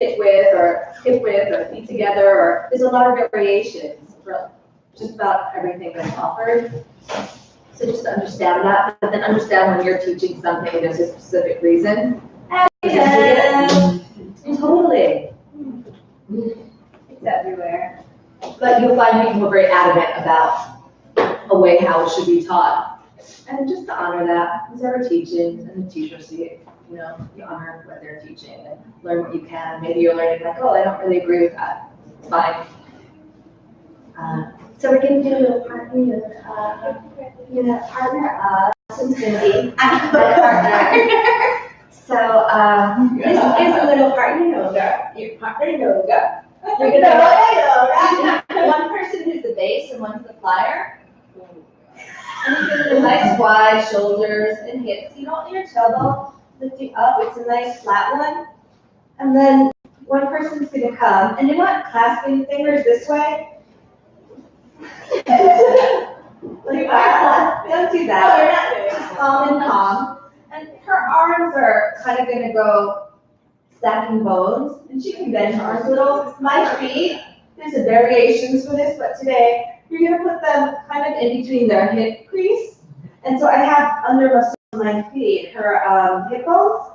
sit with or hip with or feet together, or there's a lot of variations for just about everything that's offered. So just to understand that, but then understand when you're teaching something, there's a specific reason. And totally. It's everywhere. But you'll find people are very adamant about a way how it should be taught. And just to honor that, who's ever teaching, and the teacher see it, you honor what they're teaching and learn what you can. Maybe you're learning like, oh, I don't really agree with that. It's fine. So we're going to do a little partner yoga. You're going to partner up. This is Cindy. I'm my partner. So this is a little partner yoga. Your partner yoga. You're going to one person is the base and one's the flyer. And you're going to do nice wide shoulders and hips. You don't want your tailbone lifting up. It's a nice flat one. And then one person's going to come, and you're not clasping fingers this way. Like that. Don't do that. Just palm and palm. And her arms are kind of going to go stacking bones, and she can bend her arms a little. My feet, there's a variations for this, but today you're going to put them kind of in between their hip crease. And so I have under my feet her hip bones,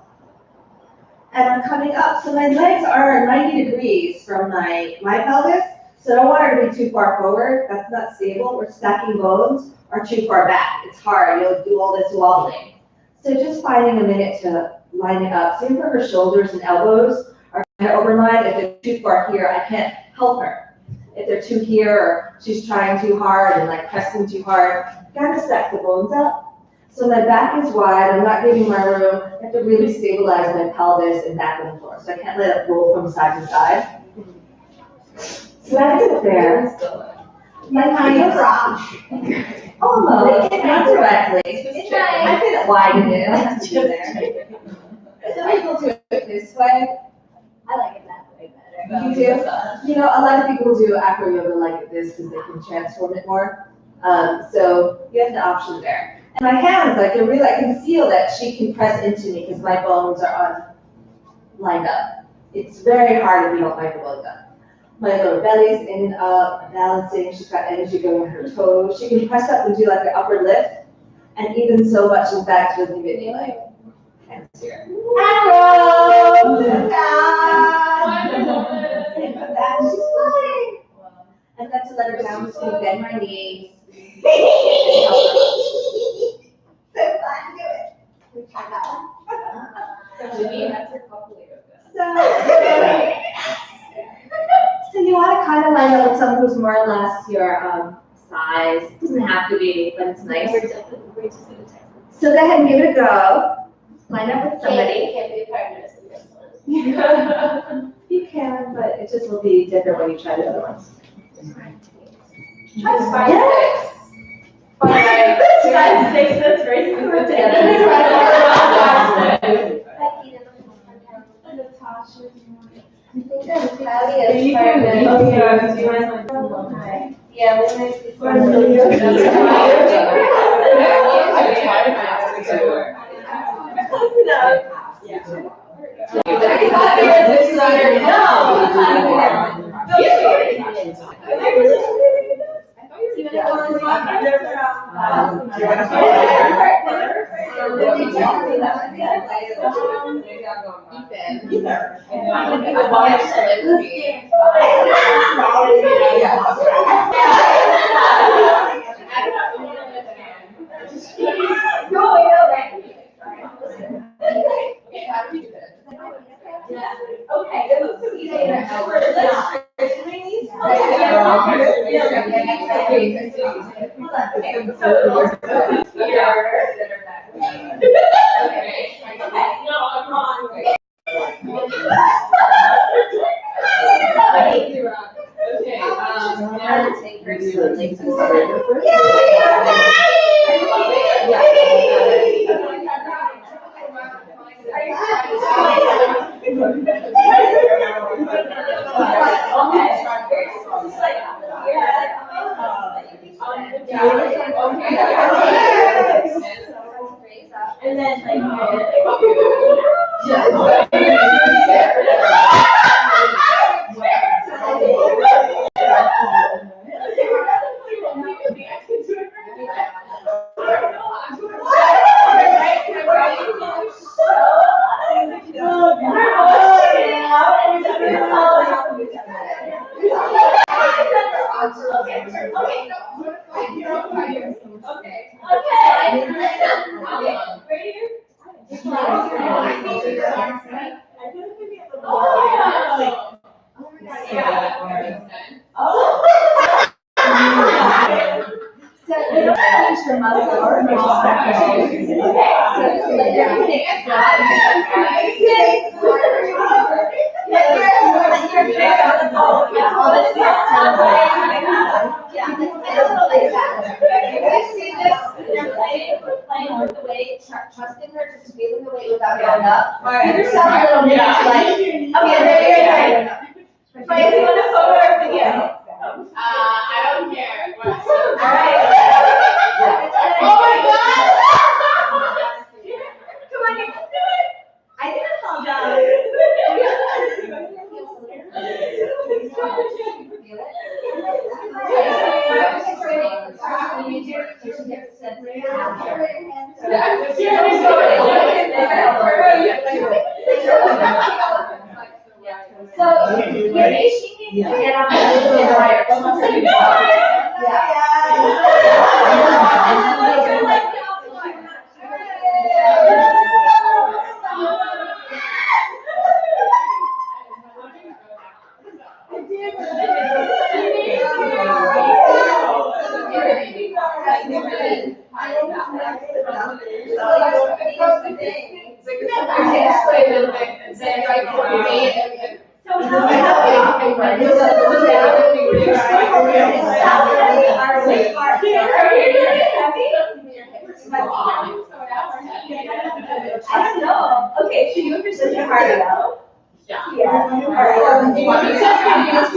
and I'm coming up. So my legs are 90 degrees from my pelvis. So I don't want her to be too far forward. That's not stable. We're stacking bones or too far back. It's hard. You'll do all this wobbling. So just finding a minute to line it up. Same for her shoulders and elbows are kind of overlined. If they're too far here, I can't help her. If they're too here or she's trying too hard and like pressing too hard, gotta stack the bones up. So my back is wide. I'm not giving my room. I have to really stabilize my pelvis and back on the floor. So I can't let it roll from side to side. So that's it there. My hands are almost, not directly. I can widen it. I have to do there. Some people do it this way. I like it that way better. You do? A lot of people do acro yoga like this because they can transform it more. So you have the option there. And my hands, I can feel that she can press into me because my bones are lined up. It's very hard if you don't like the bones up. My lower belly's in and up, balancing. She's got energy going on her toes. She can press up and do like an upward lift. And even so much, in fact, she doesn't even need like hands here. Acro! She's flying. And then to let her down, I'm just going to bend my knees. So fun, do it. We try that. Jimmy, that's your couple yoga. So you want to kind of line up with someone who's more or less your size. It doesn't have to be, but it's nice. So go ahead and give it a go. Line up with somebody. Can't be partners in this one. You can, but it just will be different when you try the other ones. Try spice Yeah. sticks. Alright, spice sticks, that's very similar Yeah, we might be And then like So you don't change your muscle or muscle separation. So like everything is playing with the weight, trusting her, just feeling the weight without going up. Give yourself a little minute to like, okay, there. But if you want a photo or video. I don't care. All right. Oh my God! Come on, you can do it. I didn't fall down. So, maybe she needs to get on the I don't know. Okay, should you understand the cardio? Yeah. Do you want me to do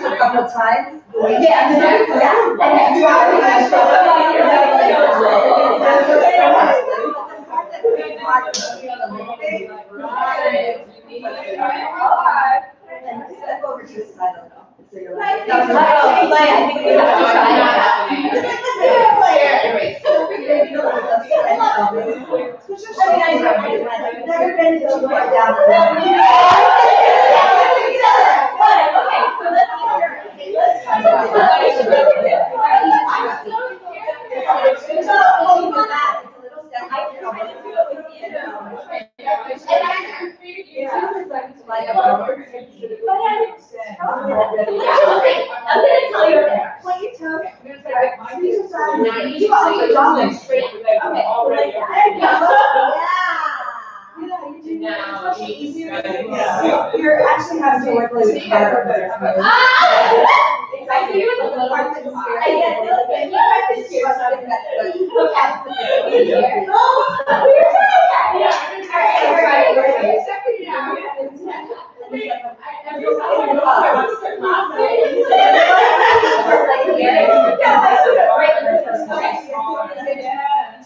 this a couple of times? Yeah. And then drop it. Step over to the side, though. So you're like, I think we have to try. Never been to too far down. Okay, so let's try You're actually having to work with better. Exactly. You was a little hard to describe. I get it. You practice here, so I think that's good. Okay.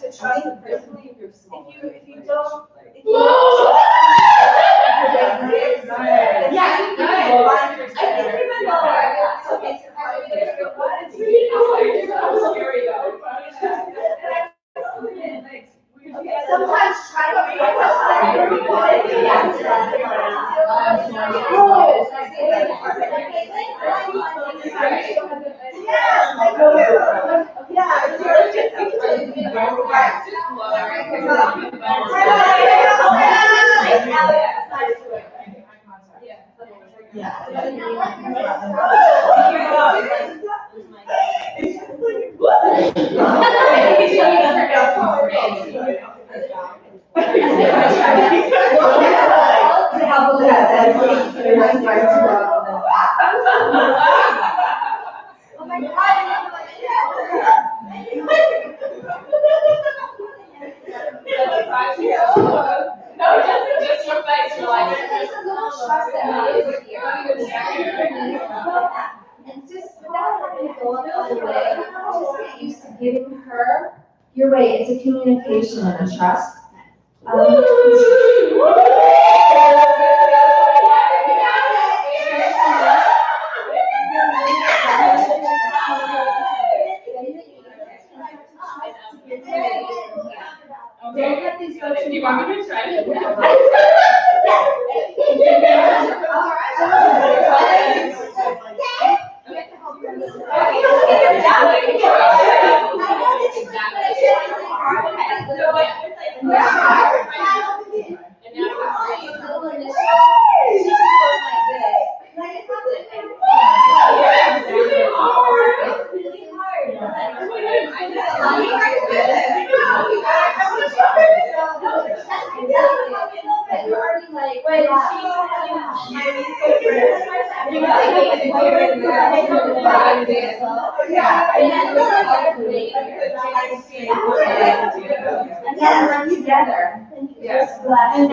To trust the person if you're small. If you don't. Yeah, you can. I think even lower. So it's sometimes try to be Just your face, you're like. And just without having to go up all the way, just get used to giving her your way. It's a communication and a trust. Don't let these go too You want me to try it? And then run together. Yes. And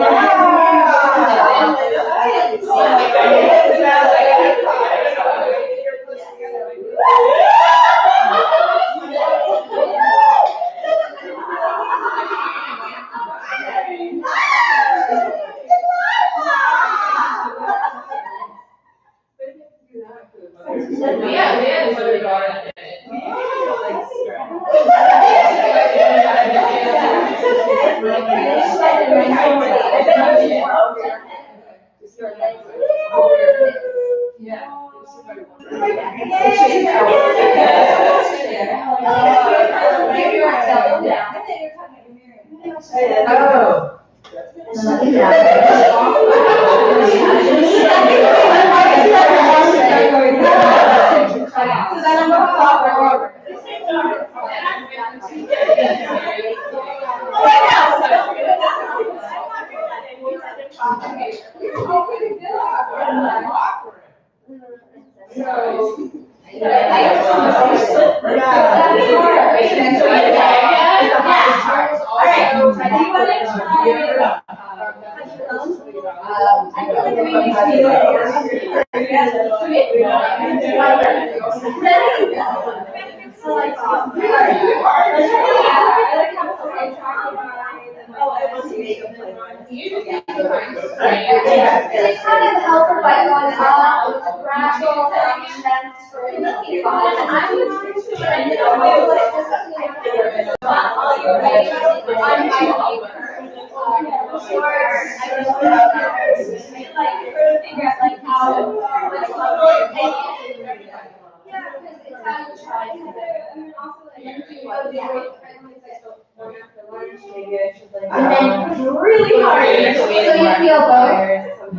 They kind of help her by going up, gradual transfer. And then really hard. So you feel both.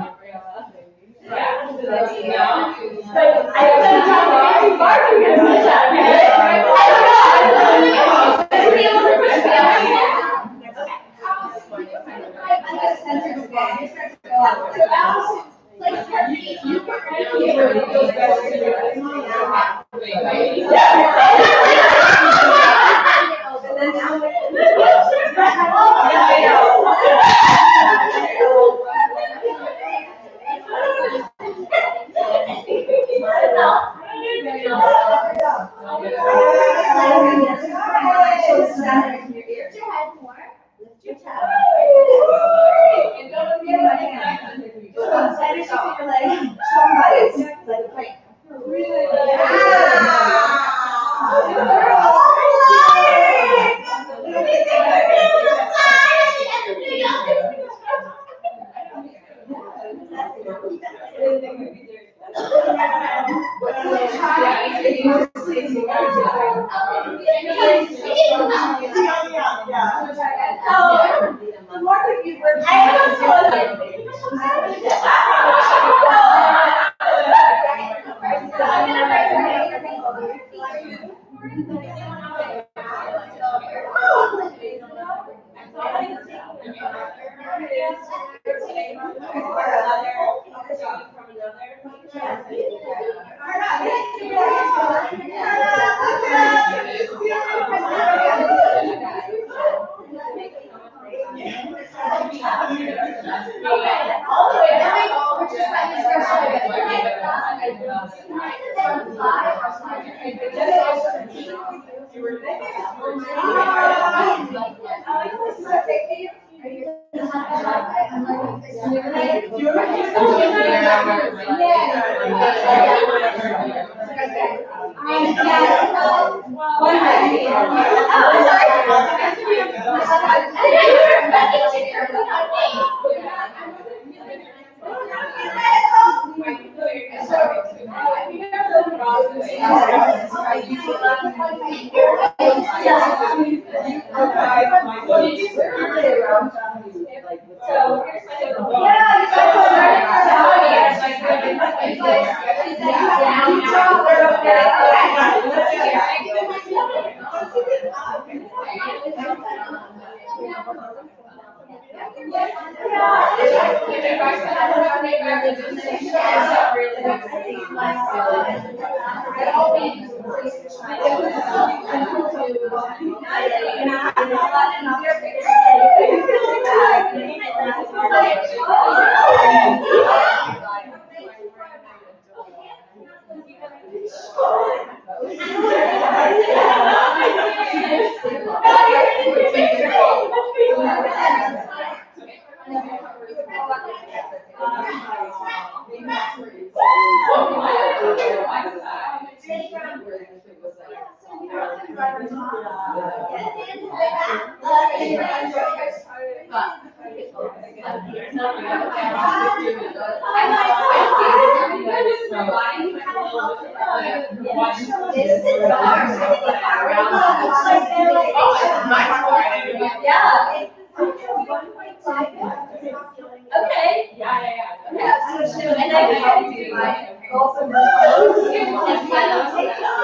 Okay. And I can do my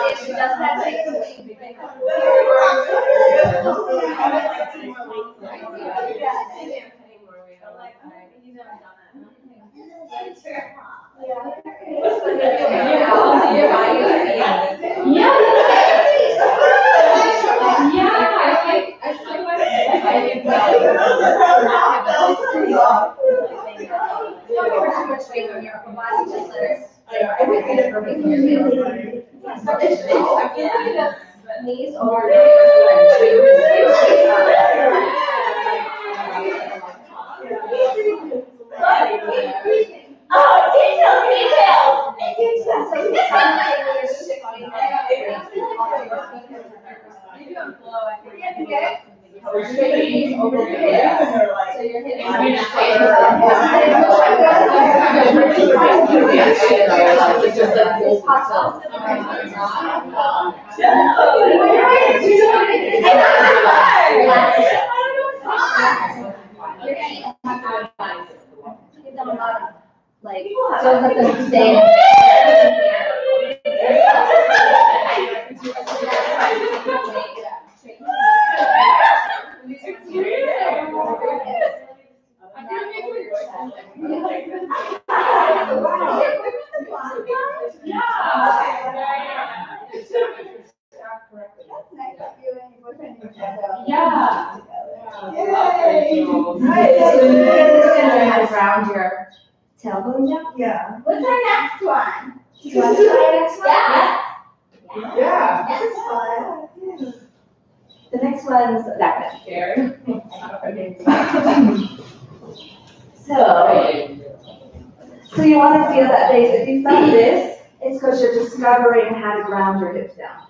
if she doesn't have knees over like, don't let them stay. Around your tailbone down. Yeah. What's our next one? Do you want to try our next one? Yeah. That's fun. The next one's that much scary. So you want to feel that base. If you felt this, it's because you're discovering how to ground your hips down.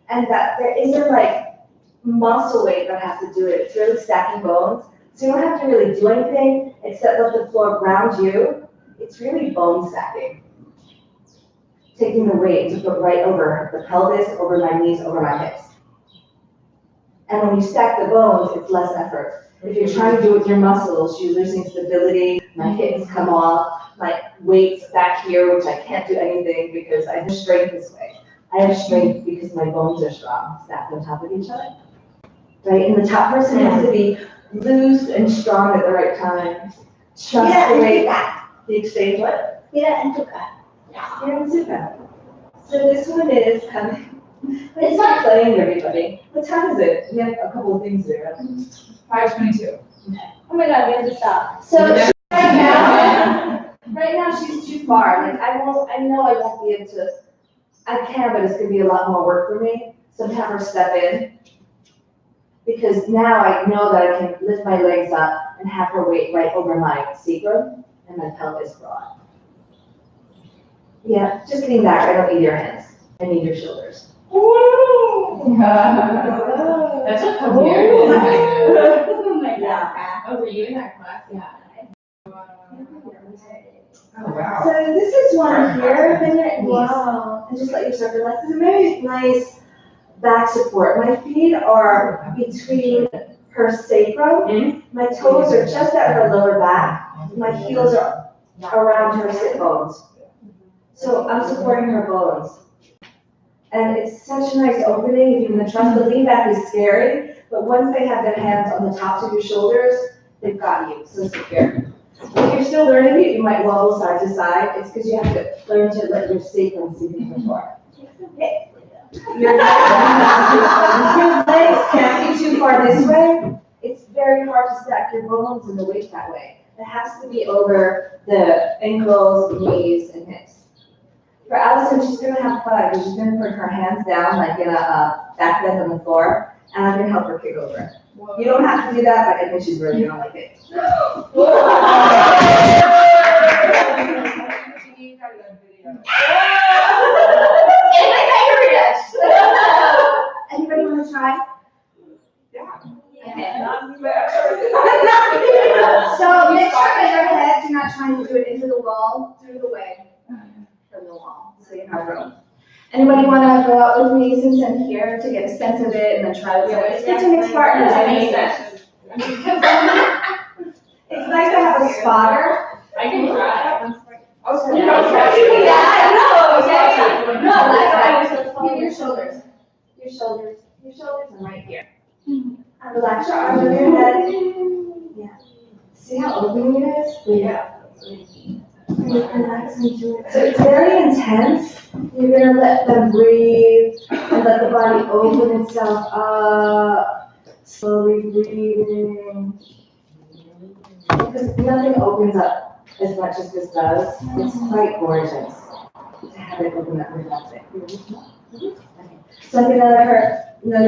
And that there isn't like muscle weight that has to do it. It's really stacking bones. So you don't have to really do anything except let the floor ground you. It's really bone stacking. Taking the weight to put right over the pelvis, over my knees, over my hips. And when you stack the bones, it's less effort. If you're trying to do it with your muscles, you're losing stability, my hips come off, my weight's back here, which I can't do anything because I have strength this way. I have strength because my bones are strong, stacked on top of each other. Right? And the top person has to be loose and strong at the right time. Trust the weight. The exchange what? Yeah, and Tuka. Yeah, and Tuka. So this one is coming. It's not playing everybody. What time is it? We have a couple of things there. 5:22. Oh my God, we have to stop. So right now she's too far. Like I know I won't be able to. I can, but it's gonna be a lot more work for me. So I'm have her step in. Because now I know that I can lift my legs up and have her weight right over my sacrum and my pelvis broad. Yeah, just lean back. I don't need your hands. I need your shoulders. That's what come here. Oh my God. Oh, were you in that class? Yeah. Oh, wow. So this is one here, bend your knees. Wow. And just let yourself relax. It's a very nice back support. My feet are between her sacrum. My toes are just at her lower back. My heels are around her sit bones. So I'm supporting her bones. And it's such a nice opening. If you're gonna trust, the lean back is scary, but once they have their hands on the tops of your shoulders, they've got you, so secure. If you're still learning it, you might wobble side to side. It's because you have to learn to let your sacrum sink into the floor. Your legs can't be too far this way. It's very hard to stack your bones and the weight that way. It has to be over the ankles, knees, and hips. For Allison, she's gonna have fun because she's gonna put her hands down like in a back bend on the floor, and I'm gonna help her kick over. You don't have to do that, but I think she's really gonna like it. Anybody wanna try? Okay. So make sure that your heads, you're not trying to do it into the wall, through the way from the wall, so you have room. Anybody wanna go out with me since I'm here to get a sense of it and then try it? It's good to mix partners, It's nice to have a spotter. I can try. Also, Yeah, I know, exactly. No, that's Give your shoulders, and right here. And relax your arms over your head. Yeah. See how open it is? Yeah. Relax into it. So it's very intense. You're gonna let them breathe and let the body open itself up. Slowly breathing. Because nothing opens up as much as this does. It's quite gorgeous to have it open up with nothing. So I'm gonna let her, no.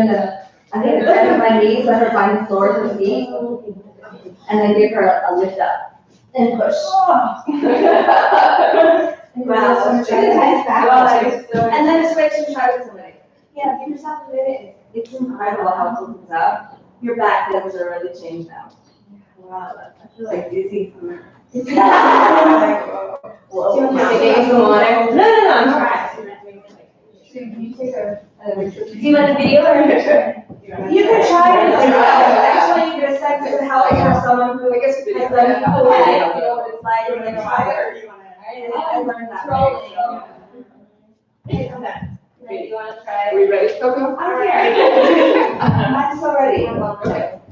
I'm gonna bend my knees, let her find the floor with her feet, and then give her a lift up and push. Wow. And then switch and try with somebody. Yeah, give yourself a minute. It's incredible how it opens up. Your back legs are really changed now. Wow, I feel like dizzy from it. Do you want to Take some water? No, I'm trying. Can you take a Do you want a video or? You can try it. Actually, your sex would help for someone who, I guess, has done it before, you know what it's like, and like, I learned that. Okay, come back. Do you want to try? Are we ready, Coco? I'm here. I'm so ready.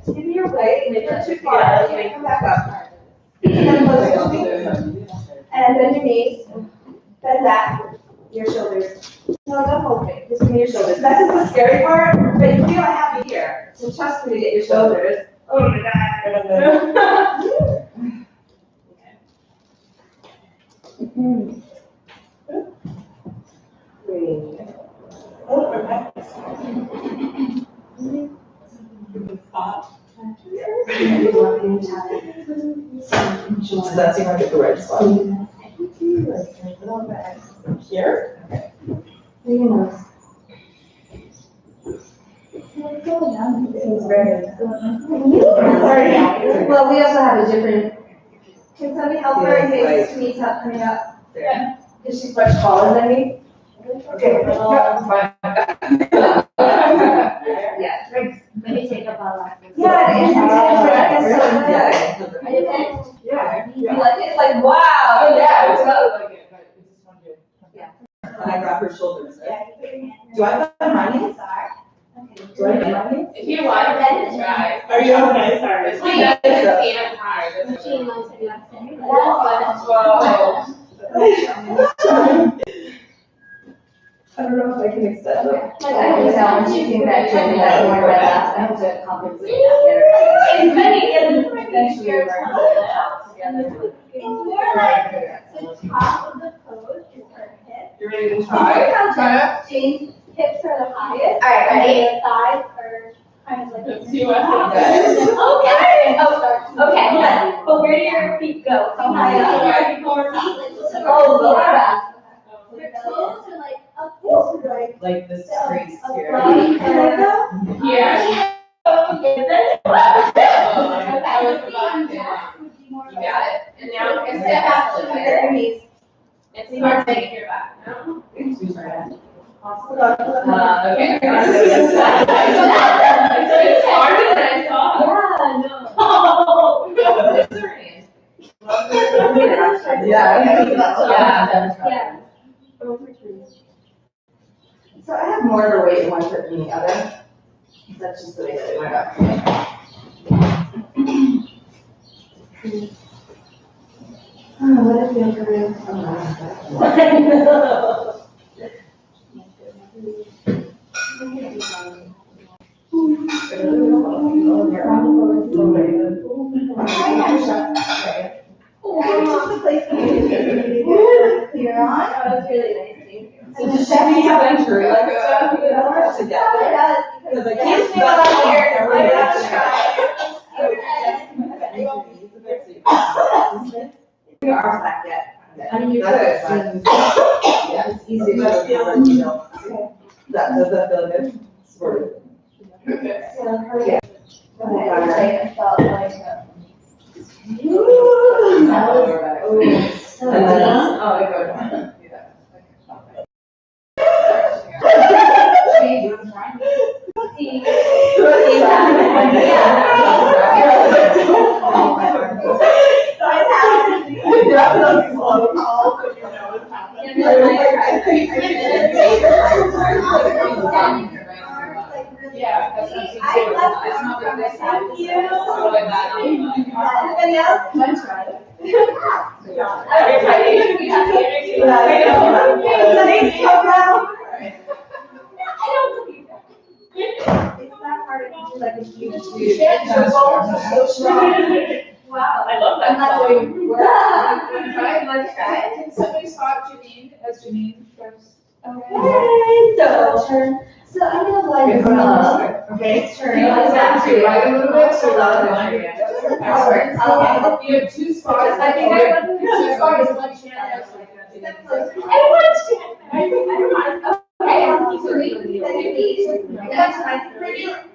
Give me your weight, and if you're too far, you can come back up. Come closer to me. And bend your knees, bend back, your shoulders. No, don't hold me, just give me your shoulders. That's just the scary part, but you feel happy here. So trust me to get your shoulders. Oh my God. Breathe. Does that seem like the right spot? Here? Well, we also have a different, can somebody help her in case she needs help coming up? Yeah. Is she much taller than me? Okay, yeah, fine. Yeah. Let me take up all that. Yeah, it is intense, but I guess so good. Yeah. You like it? It's like, wow. Oh, yeah, it's not like it, but it's just one good. When I grab her shoulders, right? Do I bend my knees? Do I bend my knees? If you want to bend, try. Are you okay? Sorry. This one doesn't seem as hard. Whoa. I don't know if I can extend them. Like, I can tell when she came back to me that one right last, I have to compensate that. It's funny, it's Eventually, we're going to talk together. The top of the pose is her hip. You ready to try? Try it? Jane's hips are the highest. All right, ready? And the thighs are kind of like. Let's see what happens. Okay. Okay, but where do your feet go? How high up? Oh, Laura. Your toes are like up close to like. Like this crease here. Here. Okay. You got it. And now we can step back to here. It's hard to get your back. No? Okay. It's harder than I thought. Yeah. So I have more of a weight in one foot than the other. That's just the way that it went up. What if you're doing? Clear on. That was really nice. Thank you. So does she have like true like stuff together? Because like he's got here, everybody else Your arms back yet. I mean, you could. Yeah, it's easy to feel, you know. Does that feel good? Sort of. Okay, I felt like, so And then, nice. oh, I go. Yeah, that's what I left it's not from like this. Thank you. Anybody else? It's not hard to do like a huge Wow. I love I'm not doing work. Can somebody spot Janine as Janine first? Okay, so I'm gonna like, Okay. turn. You want that to right a little bit, so that line. You have two spots. I think I wasn't- Two spots, one chance. Okay, three. That's fine.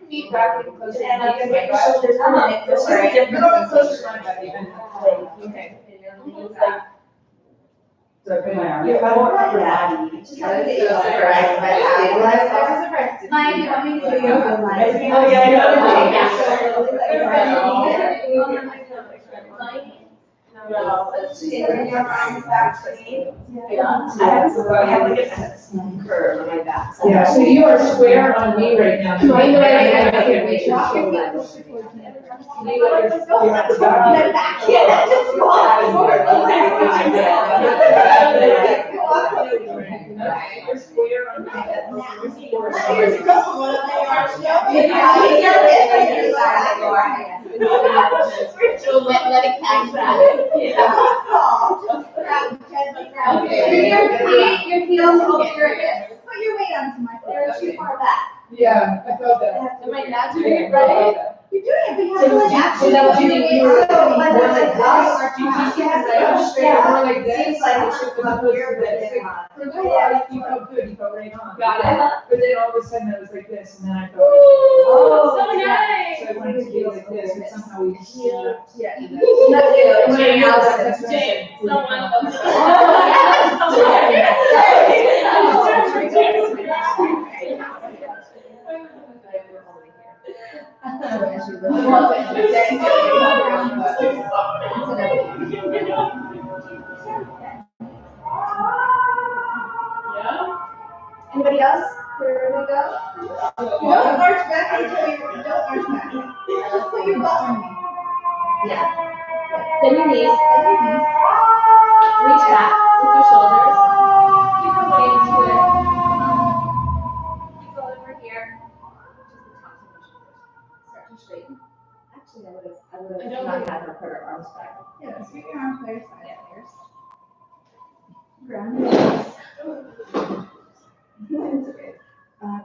Feet back and closer. And I'm gonna get your shoulders on it, This is right? different. A little bit closer to my body. Okay. So I put my arm. You're more upper body. Just have to get you surprised by that. Mine, you want me to do yoga line? Oh, yeah, I know. Bring your arms back to me. I have like a curve on my back. Yeah, so you are square on me right now. The only way I can reach your shoulder. My back, yeah, just walk forward. You're square on my head. Let it catch that. Your heels over your hips. Put your weight onto my foot. They're too far back. Yeah, I felt that. Am I not doing it right? You're doing it, but you have So to like. so that would be you were So more like like this. this? You have to Yeah, more like this. Seems like it should come up here, but it's not. For a little while, you felt good, you felt right on. Got it. But then all of a sudden, it was like this, and then I felt. Oh, So so nice. I wanted to be like this, and somehow we. Yeah. Yeah. Not you. Jane, Else. that's what I said. Anybody else? Here we go. Don't arch back until you, don't arch back. Just put your butt on me. Yeah. Bend your knees. Bend your knees. Reach back with your shoulders. Keep your weight into it. Keep going over here. Start to straighten. Actually, I would have not had her put her arms back. Yeah, sweep your arms by your side. Ground. It's okay.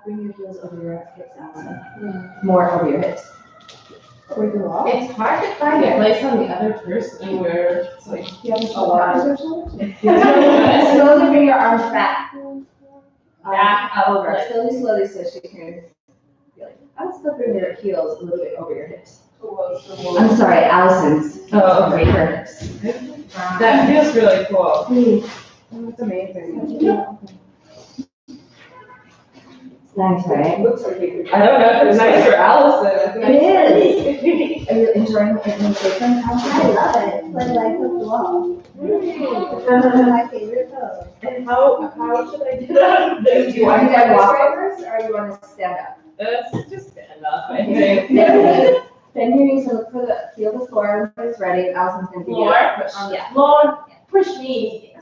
Bring your heels over your hips, Allison. More over your hips. Over the wall. It's hard to find a place on the other person where it's like, You have a lot. Slowly bring your arms back. Back up. Over. Slowly, so she can feel it. I would still bring your heels a little bit over your hips. I'm sorry, Allison's. Oh, Over okay. her hips. That feels really cool. That's amazing. Nice, right? Looks like it could. I don't know if it's nice for Allison. It is. Are you enjoying the presentation? I love it. It's like life of love. It's one of my favorite poses. And how should I do that? Do you want to walk overs or you want to stand up? Let's just stand up, I think. Bend your knees and look for feel the floor when it's ready. Allison's gonna give you a push. Yeah. Lord, push me.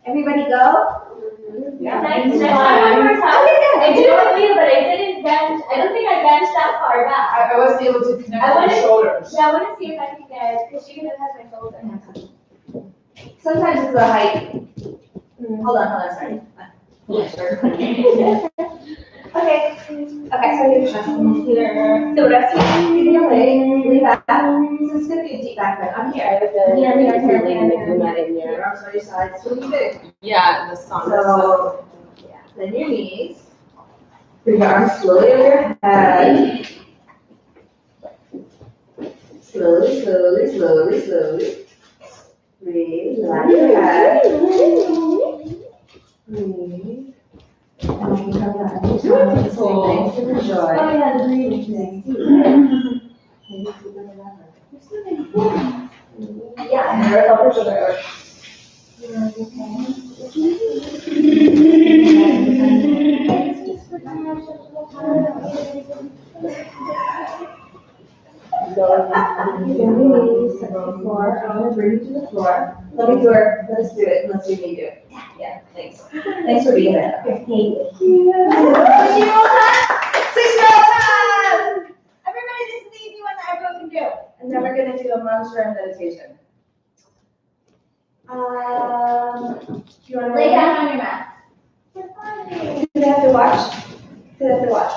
Everybody go? Yeah. Nice. Next time one more time. I do believe, but I didn't bench. I don't think I benched that far back. I wasn't able to connect I my wanna- shoulders. Yeah, I want to see if I can get, because she can touch my shoulder. Sometimes it's the height. Hold on, sorry. Okay. Okay, so you're trusting here. So rest your leg, lean back. So it's gonna be a deep back bend. I'm here. Here. Outside your sides. So you big. Yeah, the sun. So, yeah, bend your knees. Bring your arms slowly over your head. Slowly. Breathe, relax your head. Breathe. And then you come down to the same things to enjoy. Oh, yeah, the breathing thing. Maybe keep it another. Yeah, and right over your shoulder. Bring you to the floor. Let us do it. Let's do me do it. Yeah, thanks. Thanks for being there. Okay, thank you. 6-year-old time! Everybody, this is the easy one that everyone can do. And then we're gonna do a mantra and meditation. Do you wanna Lay down on your mat. Do they have to watch? Do they have to watch?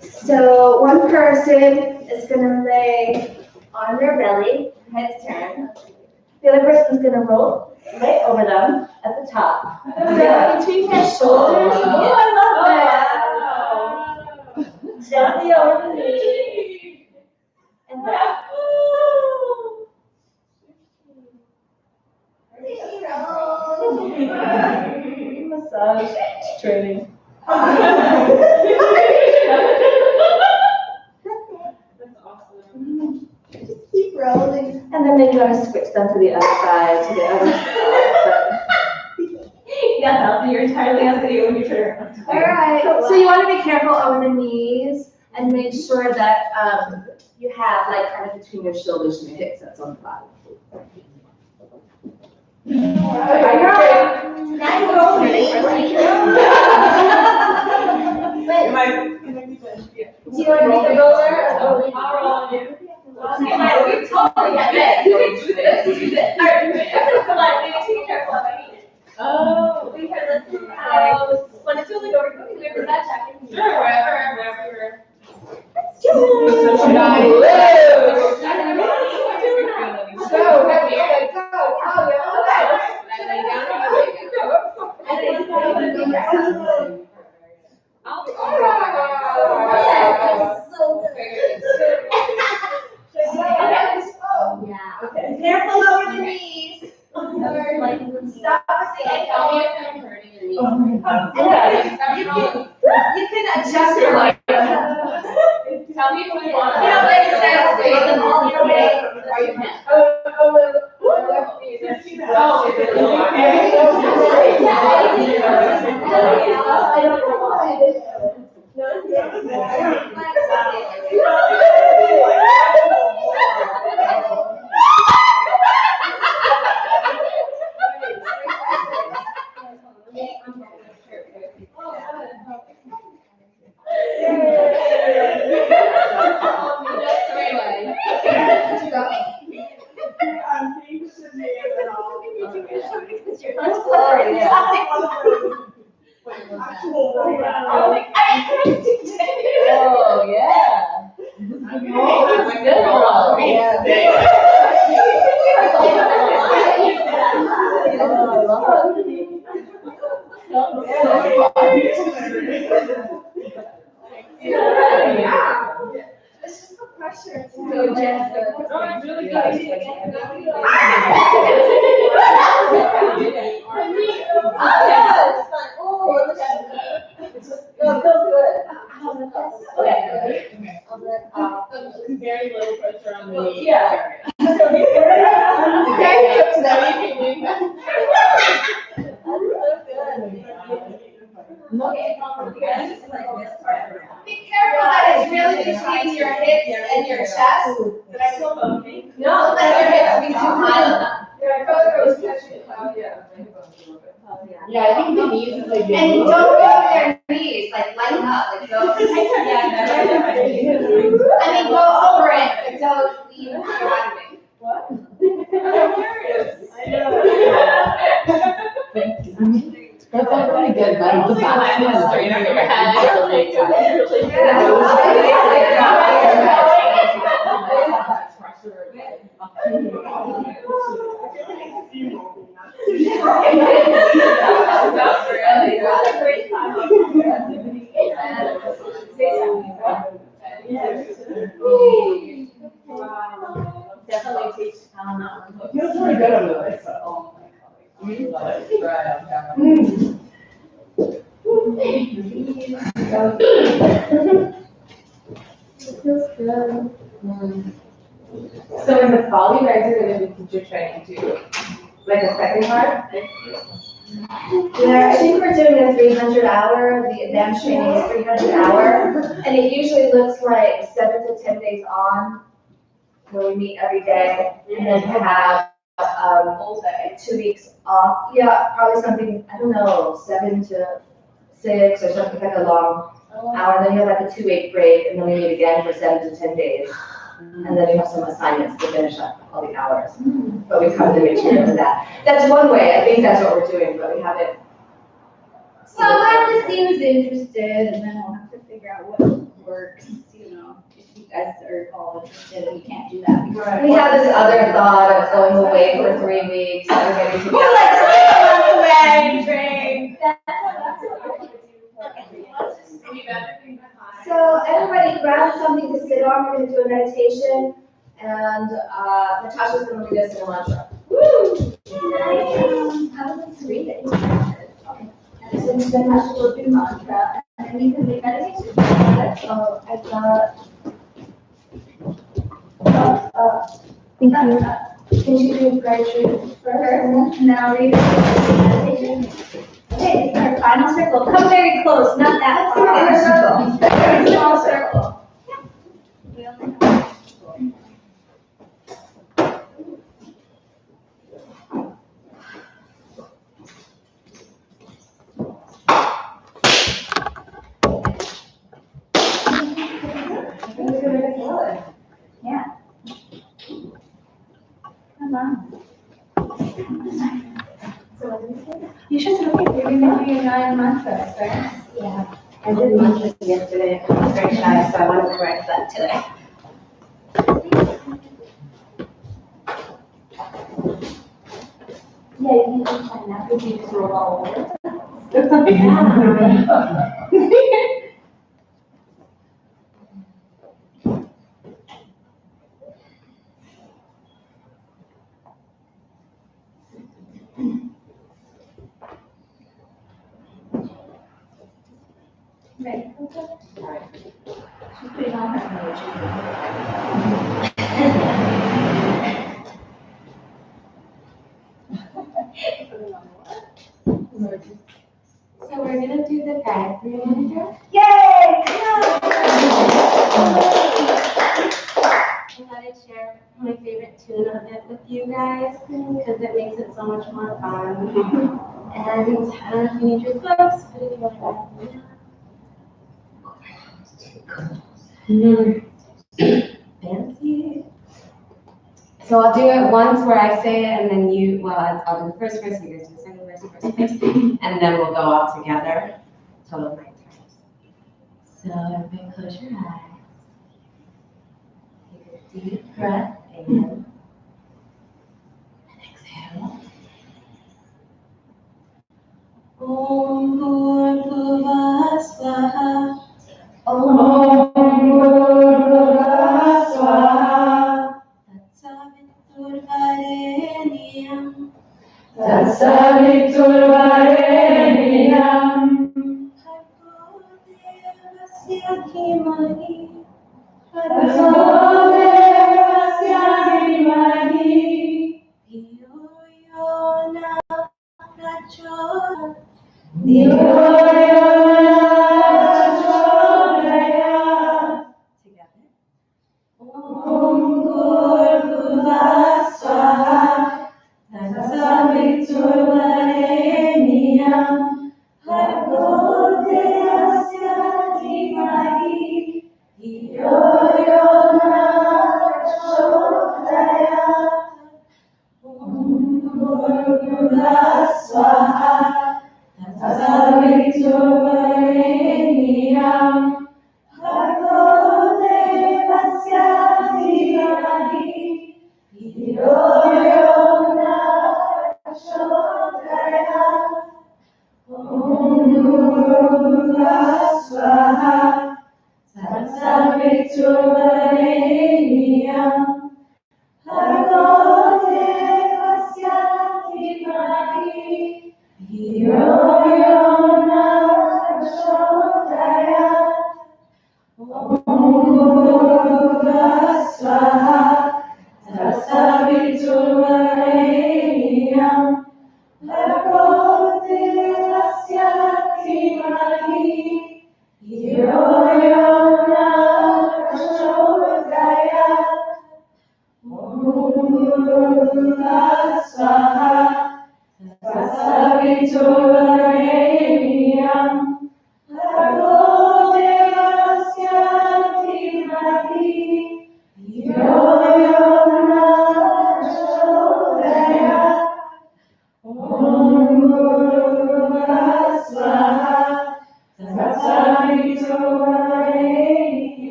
So one person is gonna lay on their belly, heads turned. The other person's gonna roll right over them at the top. So between their shoulders. Oh, I love that. Gently over the knee. And back. Massage training. Keep rolling. And then maybe you want to switch them to the other side, to the other side. Yeah, Elsie, you're entirely on video when you turn around. All right. So you want to be careful over the knees and make sure that you have like kind of between your shoulders and your hips, that's on the bottom. Now you're rolling. Do you want to make the roller? I'll roll you. We totally get it. You can do this. Do this. All right. Come on, maybe be careful if I need it. Oh. We can let's do when it's feeling over, we can do that check. Sure, wherever. So heavy. Okay, go. Careful over the knees. Stop saying. You can adjust your life. Tell me if you want. Yeah, like I said, lay them all your way. Or you can. Oh, yeah. It's just the pressure. So gentle. Oh, it's really good. Very little pressure on the knee. Yeah. Okay, up to that. in your chest. Did I feel bony? No, Unless your hips be too high. Yeah, I felt like I was touching it. Oh, yeah. My hip bones a little bit. Yeah, I think the knees is like. And don't go to your knees, like lighten up, like go. I mean, go over it, but don't leave your body weight. What? I'm curious. I know. That's all really good, but the back is straight over your head. That's really What a great time. Definitely teach, Feels really good over there, so. Feels good. So in the fall, you guys are gonna do teacher training too? Like a second part? Yeah, I think we're doing a 300-hour, the advanced training is 300-hour, and it usually looks like 7 to 10 days on, where we meet every day, and then have, Whole day. 2 weeks off. Yeah, probably something, I don't know, 7 to 6 or something like a long hour, and then you have like a 2-week break, and then we meet again for 7 to 10 days. And then we have some assignments to finish up all the hours, but we cover the material for that. That's one way, I think that's what we're doing, but we haven't. So I'll have to see who's interested, and then we'll have to figure out what works, you know, if you guys are all interested, and we can't do that. We have this other thought of going away for 3 weeks, everybody together. We're like 3 months away, train. So everybody grab something to sit on, we're gonna do a meditation, and, Natasha's gonna lead us in a mantra. Woo! How was it read it? Okay. And so then Natasha will do mantra, and then you can make meditation. Oh, I thought, Thank you. Can you do gratitude first, and then I'll read it meditation? Okay, it's our final circle. Come very close, not that far. Inner circle. Very small circle. We only have. Yeah. Come on. So what did we say? You should look at you're gonna do your 9 mantras, right? Yeah, I did mantras yesterday, I was very shy, so I wanted to correct that today. Yeah, you can just find that because you just roll all over. Right. She's putting on her So we're gonna do the Gayatri mantra. Yay! I thought I'd share my favorite tune of it with you guys because it makes it so much more fun. And I don't know if you need your books, but if you want to fancy. So I'll do it once where I say it and then I'll do the first verse, you guys do the second verse, and then we'll go all together. Total 9 times. So everybody close your eyes. Take a deep breath in and exhale. Om Bhurrbhuvah Swaha. Om Bhurrbhuvah Swaha. Tatsaviturvarenyam. Bhargo devasya dhimahi. Dhiyo yo na prachodayat. Together. Om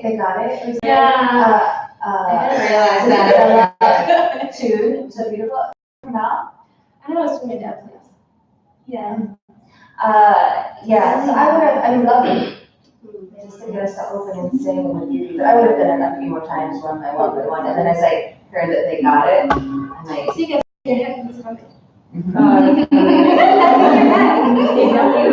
They got it. It was I didn't realize that. Tune, so beautiful. Now, I know it's from my dad's house. yeah. Yeah, so I would love it. Just to get us to open and sing with you, but I would have done it a few more times one by one, and then as I heard that they got it, I'm like. So you guys, your headphones from it.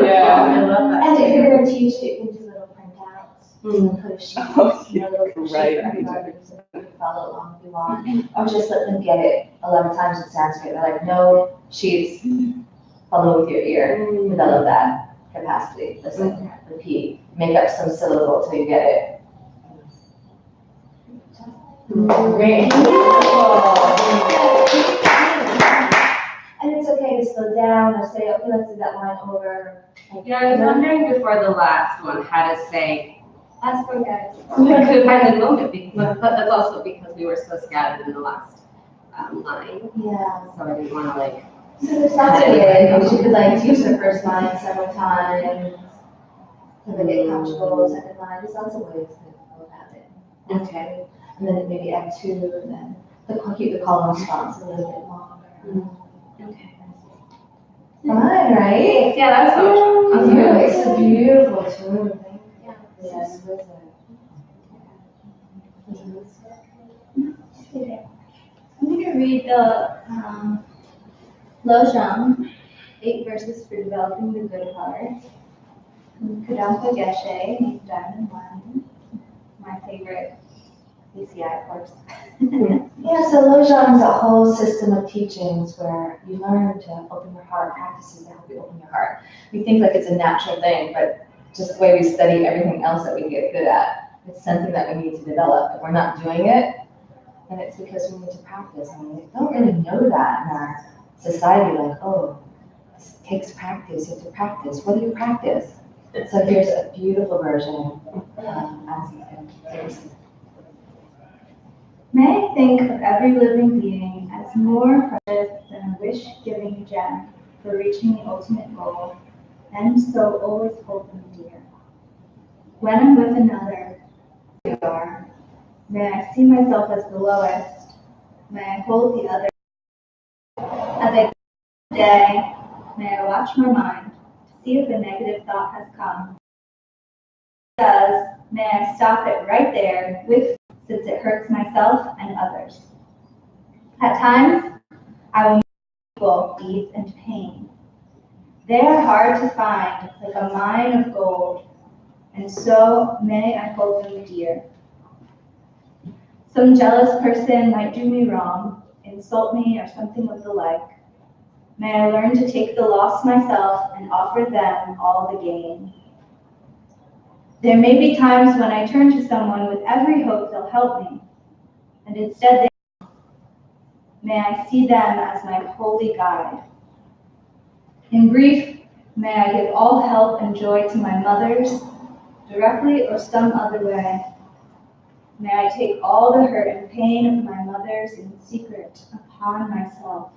Yeah, I love that. And if you're gonna teach, you can do little printouts, and put a sheet, Oh, you know, little sheet right. in front of you, so you can follow along if you want. Or just let them get it 11 times in Sanskrit, they're like, no sheets, follow with your ear, develop that capacity, listen, repeat, make up some syllable till you get it. Great. And it's okay to slow down or say, okay, let's do that line over. Yeah, I was wondering before the last one how to say, That's for guys. could hardly moment, but that's also because we were so scattered in the last line. Yeah. So I didn't want to like. So there's lots of ways, you could like use the first line several times, and then get comfortable with the second line, there's lots of ways to go about it. Okay. And then maybe add two, and then keep the call and response a little bit longer. Okay. Fun, right? Yeah, that was so much fun. It's a beautiful tune. Yes. I'm going to read the Lojong, 8 verses for developing the good heart. Kadampa Geshe, Diamond One, my favorite BCI course. Yeah, so Lojong is a whole system of teachings where you learn to open your heart, practices to help you open your heart. We think like it's a natural thing, but just the way we study everything else that we get good at, it's something that we need to develop. If we're not doing it, then it's because we need to practice. And we don't really know that in our society, like, oh, this takes practice, you have to practice. What do you practice? So here's a beautiful version as you can listen. May I think of every living being as more precious than a wish-giving gem for reaching the ultimate goal, and so always hold them dear. When I'm with another, may I see myself as the lowest, may I hold the other. As I go the day, may I watch my mind to see if a negative thought has come. If it does, may I stop it right there with, since it hurts myself and others. At times, I will make people ease and pain, They are hard to find, like a mine of gold, and so may I hold them dear. Some jealous person might do me wrong, insult me, or something of the like. May I learn to take the loss myself and offer them all the gain. There may be times when I turn to someone with every hope they'll help me, and instead may I see them as my holy guide. In brief, may I give all help and joy to my mothers, directly or some other way. May I take all the hurt and pain of my mothers in secret upon myself.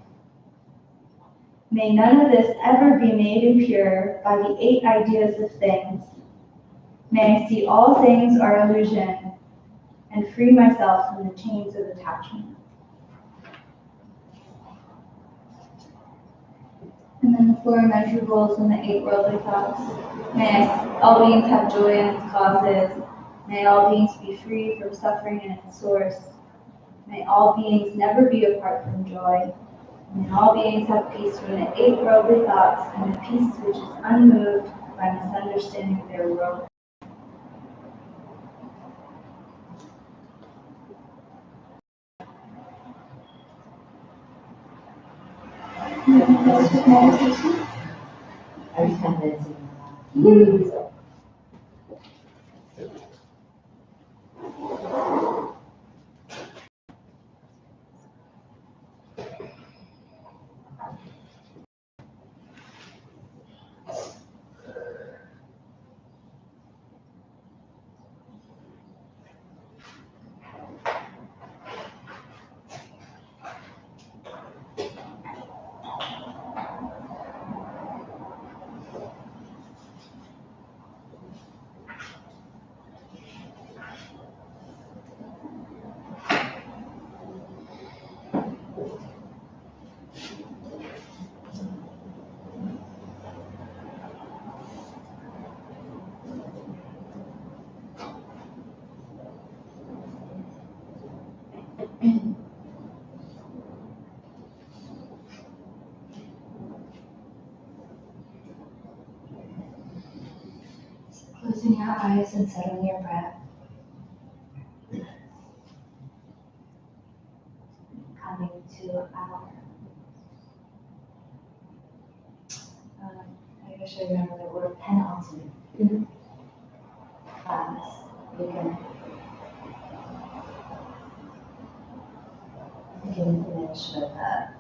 May none of this ever be made impure by the 8 ideas of things. May I see all things are illusion and free myself from the chains of attachment. And then the 4 immeasurables and the 8 worldly thoughts. May all beings have joy in its causes. May all beings be free from suffering in its source. May all beings never be apart from joy. May all beings have peace from the 8 worldly thoughts and a peace which is unmoved by misunderstanding their world. Meditation. Every 10 minutes. Closing your eyes and settling your breath. Coming to our, I guess I remember the word penultimate. Class. We can finish with a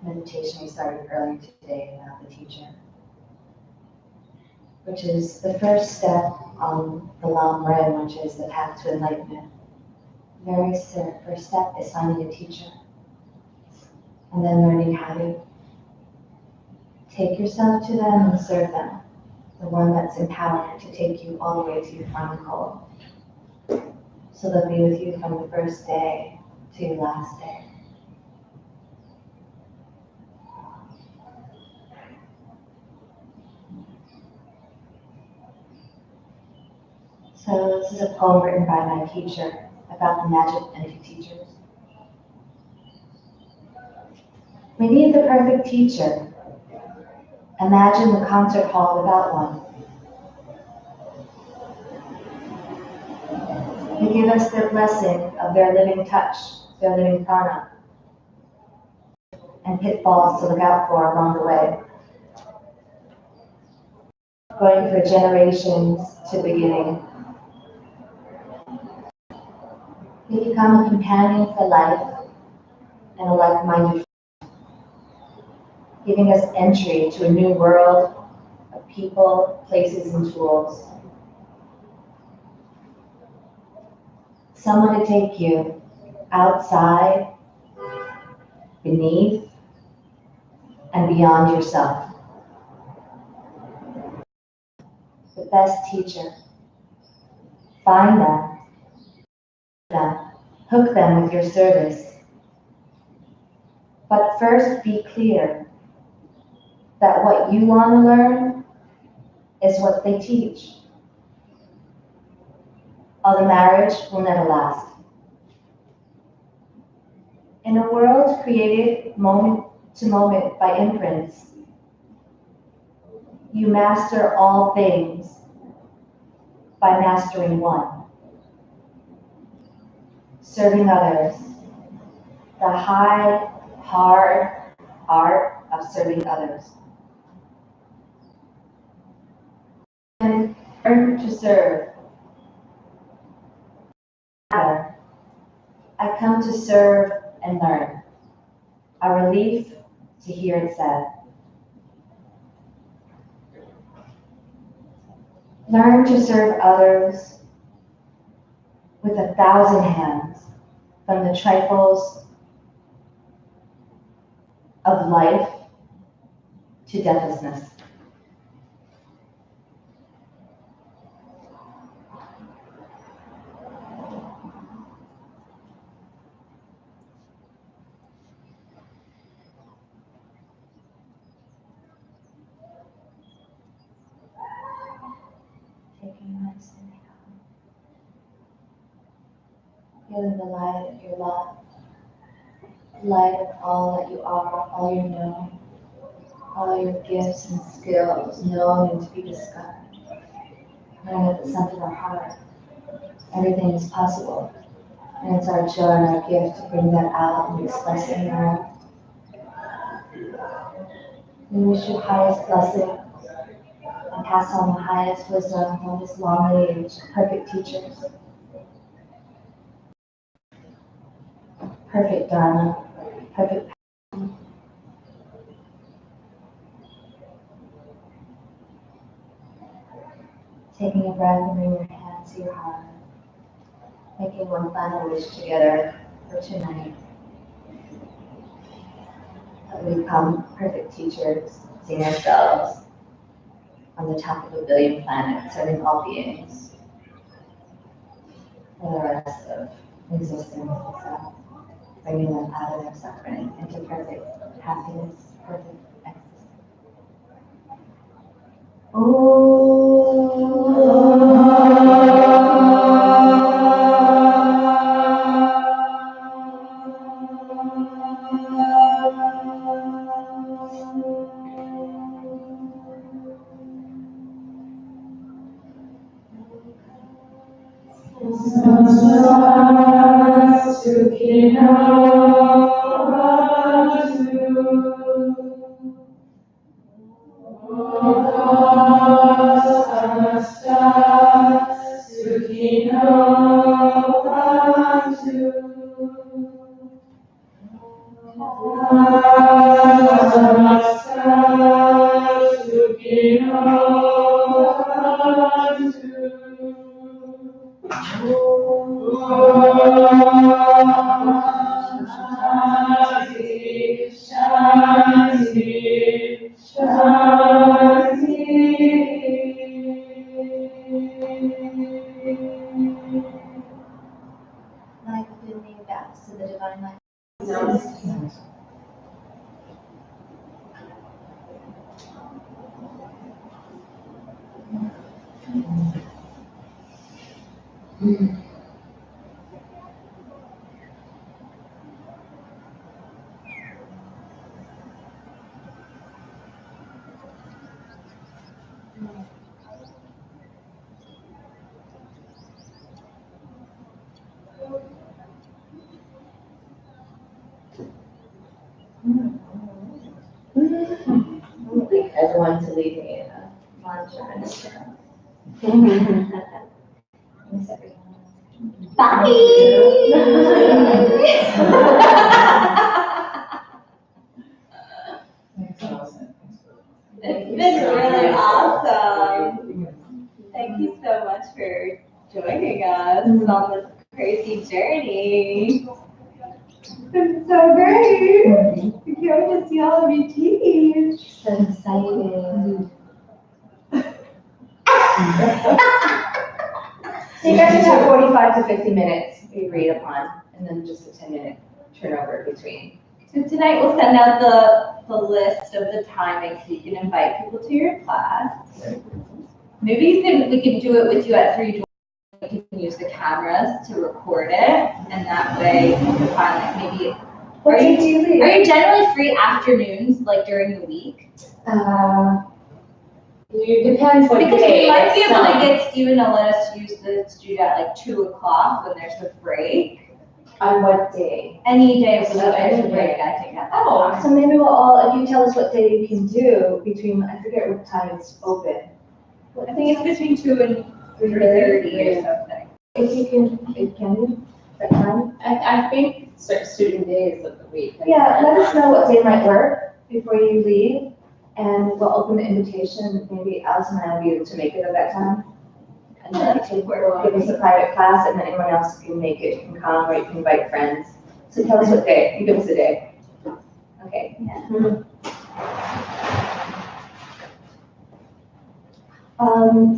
meditation we started earlier today about the teacher, which is the first step on the long road, which is the path to enlightenment. The very first step is finding a teacher, and then learning how to take yourself to them and serve them, the one that's empowered to take you all the way to your final goal. So they'll be with you from the first day to your last day. So this is a poem written by my teacher about the magic energy teachers. We need the perfect teacher. Imagine the concert hall without one. They give us their blessing of their living touch, their living prana, and pitfalls to look out for along the way. Going for generations to beginning. They become a companion for life and a like-minded friend, giving us entry to a new world of people, places, and tools. Someone to take you outside, beneath, and beyond yourself. The best teacher. Find them, hook them with your service. But first be clear that what you want to learn is what they teach. Or the marriage will never last. In a world created moment to moment by imprints. You master all things by mastering one. Serving others, the high, hard art of serving others. And learn to serve. I come to serve and learn. A relief to hear it said. Learn to serve others with 1,000 hands, from the trifles of life to deathlessness. Taking a nice inhale. Feeling the light of your love, light of all that you are, all you know, all your gifts and skills known and to be discovered. Knowing at the center of our heart, everything is possible. And it's our joy and our gift to bring that out and express it in the world. We wish you highest blessing and pass on the highest wisdom from this long age, perfect teachers. Perfect Dharma, perfect. Taking a breath and bring your hands to your heart. Making one final wish together for tonight. That we become perfect teachers, seeing ourselves on the top of 1 billion planets, serving all beings for the rest of existence itself, bringing them out of their suffering into perfect happiness, perfect ecstasy. Life bending back to the divine light. I would like everyone to leave me in a mantra and a prayer. Bye! It's been really awesome. Thank you so much for joining us on this crazy journey. It's been so great. I can't wait to see all of you teach. So excited. So you guys have 45 to 50 minutes agreed upon, and then just a 10-minute turnover between. So tonight we'll send out the list of the timings so you can invite people to your class. Maybe we can do it with you at 3:20. You can use the cameras to record it, and that way you can find like maybe What day do you leave? Are you generally free afternoons, like during the week? It depends what Because day. we might be able to Some- get Steven to let us use the studio at like 2 o'clock when there's a break. On what day? Any day of the week, Okay. there's a break, I think. Oh, so maybe we'll all, if you tell us what day you can do between, I forget what time it's open. I think it's between 2 and 3:30 or something. If you can, that time? I think certain student days of the week. Yeah, let us know what day might work before you leave, and we'll open the invitation, maybe Allison and I will be able to make it at that time. And then you can give us a private class, and then anyone else who can make it can come, or you can invite friends. So tell us what day, you give us a day. Okay.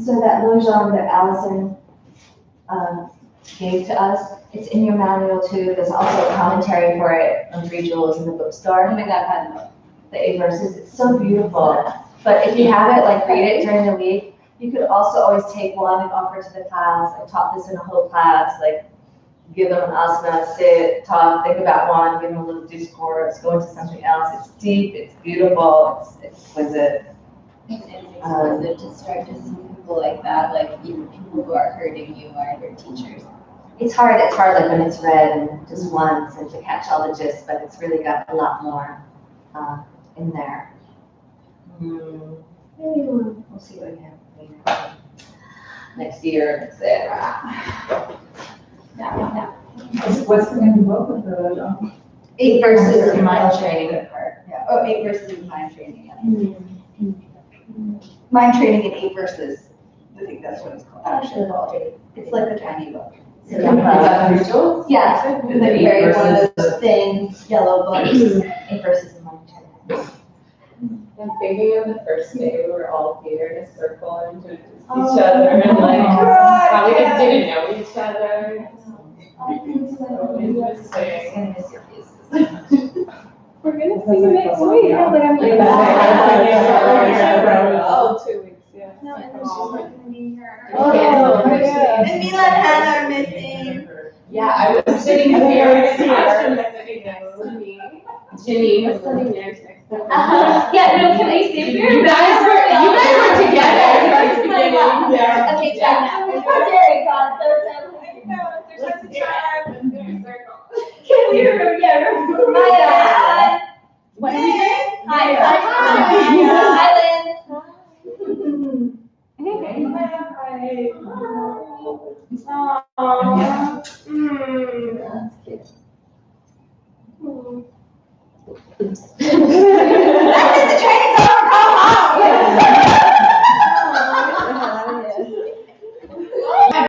So that Lojong that Allison, gave to us, it's in your manual too, there's also a commentary for it on 3 Jewels in the bookstore. Oh my God, I The 8 verses, it's so beautiful. But if you have it, like read it during the week, you could also always take one and offer to the class. I taught this in a whole class, like give them an asana, sit, talk, think about one, give them a little discourse, go into something else. It's deep, it's beautiful, it's exquisite. It's exquisite to start to see people like that, like even people who are hurting you are your teachers. It's hard like when it's read and just once and to catch all the gist, but it's really got a lot more in there. We'll see what we have next year, etc. Yeah. What's the name of the book with the, 8 verses in mind training. Yeah. Oh, 8 verses in mind training. Yeah. Mind training in 8 verses. I think that's what it's called. Actually, it's like a tiny book. So yeah, rituals? Yeah, and then you carry one of those thin yellow books. 8 verses in mind training. I'm thinking of the first day we were all here in a circle and doing each other and like how we just didn't know each other. So interesting. We're gonna see you next week. I was like, I'm doing that. Oh, 2 weeks, yeah. No, and then she's not gonna be here. Oh, yeah. And Mila and Hannah are missing. Yeah, I was sitting here, I was sitting next to me. Janine was sitting there next to me. Yeah, no, can I stay here? You guys were together at the beginning. Yeah. Okay, yeah. Okay, God, I know, there's such a charm and there's a circle. Can you remember? Yeah, remember. Hi, What did we say? Hi. Hi.